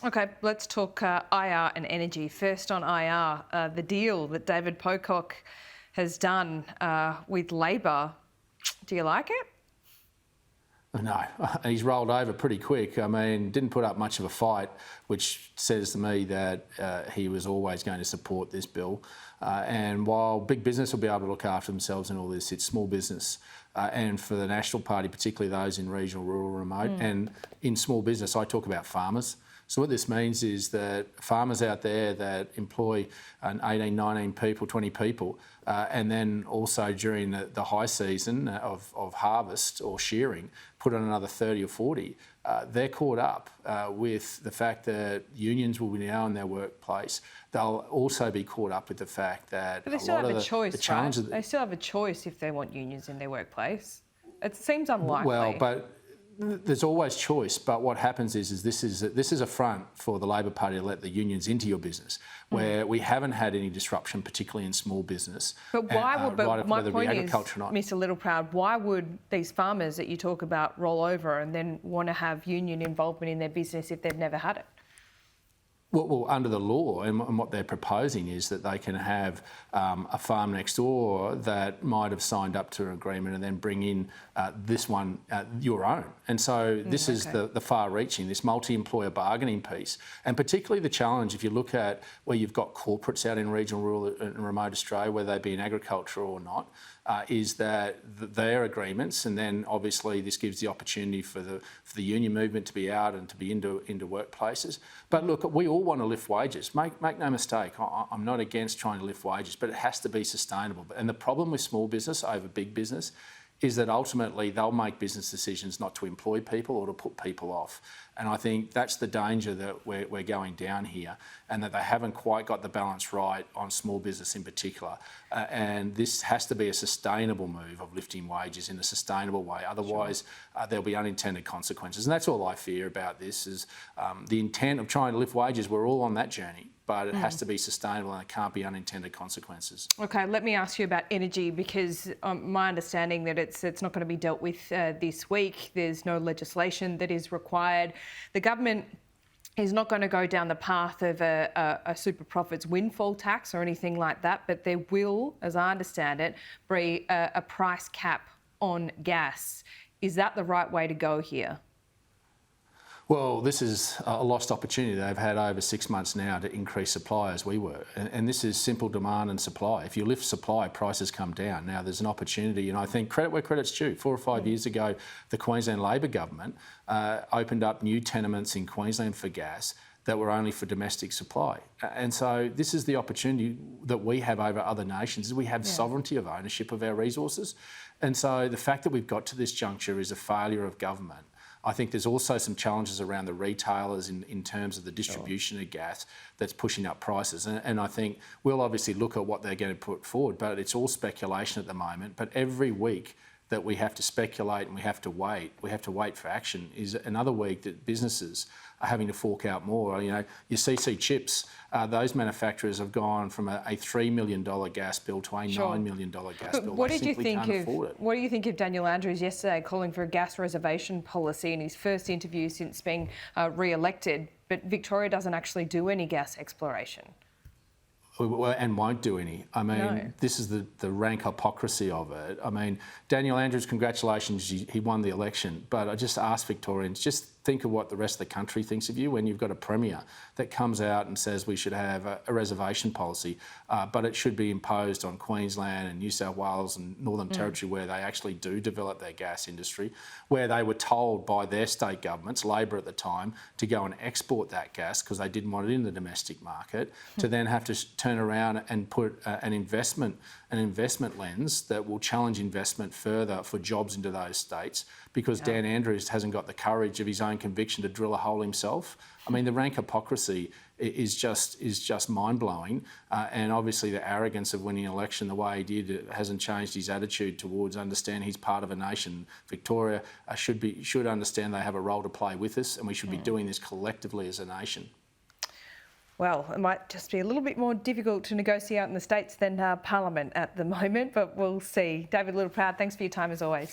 Okay, let's talk IR and energy. First on IR, the deal that David Pocock has done with Labor. Do you like it? No, he's rolled over pretty quick. I mean, didn't put up much of a fight, which says to me that he was always going to support this bill. And while big business will be able to look after themselves and all this, it's small business. And for the National Party, particularly those in regional, rural, remote, and in small business, I talk about farmers. So what this means is that farmers out there that employ 18, 19 people, 20 people, and then also during the high season of harvest or shearing, put on another 30 or 40, they're caught up with the fact that unions will be now in their workplace. They'll also be caught up with the fact that but they still have a choice, right? They still have a choice if they want unions in their workplace. It seems unlikely. Well, but there's always choice, but what happens is this is a front for the Labor Party to let the unions into your business, where we haven't had any disruption, particularly in small business. But why would? But my point is, Mr. Littleproud, why would these farmers that you talk about roll over and then want to have union involvement in their business if they've never had it? Well, under the law, and what they're proposing is that they can have a farm next door that might have signed up to an agreement and then bring in this one, your own. And so this is the far-reaching, this multi-employer bargaining piece. And particularly the challenge, if you look at where you've got corporates out in regional, rural and remote Australia, whether they be in agriculture or not, is that their agreements, and then obviously this gives the opportunity for the union movement to be out and to be into workplaces. But look, we all want to lift wages. Make no mistake, I'm not against trying to lift wages, but it has to be sustainable. And the problem with small business over big business is that ultimately they'll make business decisions not to employ people or to put people off. And I think that's the danger that we're going down here, and that they haven't quite got the balance right on small business in particular. And this has to be a sustainable move of lifting wages in a sustainable way. Otherwise, there'll be unintended consequences. And that's all I fear about this is the intent of trying to lift wages. We're all on that journey, but it has to be sustainable and it can't be unintended consequences. Okay, let me ask you about energy, because my understanding that it's not going to be dealt with this week. There's no legislation that is required. The government is not going to go down the path of a super profits windfall tax or anything like that, but there will, as I understand it, be a price cap on gas. Is that the right way to go here? Well, this is a lost opportunity. They've had over 6 months now to increase supply as we were. And this is simple demand and supply. If you lift supply, prices come down. Now, there's an opportunity, and I think credit where credit's due. 4 or 5 years ago, the Queensland Labor government opened up new tenements in Queensland for gas that were only for domestic supply. And so this is the opportunity that we have over other nations, is we have sovereignty of ownership of our resources. And so the fact that we've got to this juncture is a failure of government. I think there's also some challenges around the retailers in terms of the distribution of gas that's pushing up prices. And I think we'll obviously look at what they're going to put forward, but it's all speculation at the moment. But every week that we have to speculate and we have to wait for action is another week that businesses are having to fork out more. You know, your CC chips, those manufacturers have gone from a $3 million gas bill to a $9 million gas bill. What do you think of Daniel Andrews yesterday calling for a gas reservation policy in his first interview since being re-elected, but Victoria doesn't actually do any gas exploration? And won't do any. I mean, This is the rank hypocrisy of it. I mean, Daniel Andrews, congratulations, he won the election. But I just ask Victorians, just think of what the rest of the country thinks of you when you've got a Premier that comes out and says we should have a reservation policy, but it should be imposed on Queensland and New South Wales and Northern Territory, where they actually do develop their gas industry, where they were told by their state governments, Labor at the time, to go and export that gas because they didn't want it in the domestic market, to then have to turn around and put an investment lens that will challenge investment further for jobs into those states, because Dan Andrews hasn't got the courage of his own conviction to drill a hole himself. I mean, the rank hypocrisy is just mind-blowing, and obviously the arrogance of winning an election the way he did hasn't changed his attitude towards understanding he's part of a nation. Victoria should understand they have a role to play with us, and we should be doing this collectively as a nation. Well, it might just be a little bit more difficult to negotiate in the States than Parliament at the moment, but we'll see. David Littleproud, thanks for your time as always.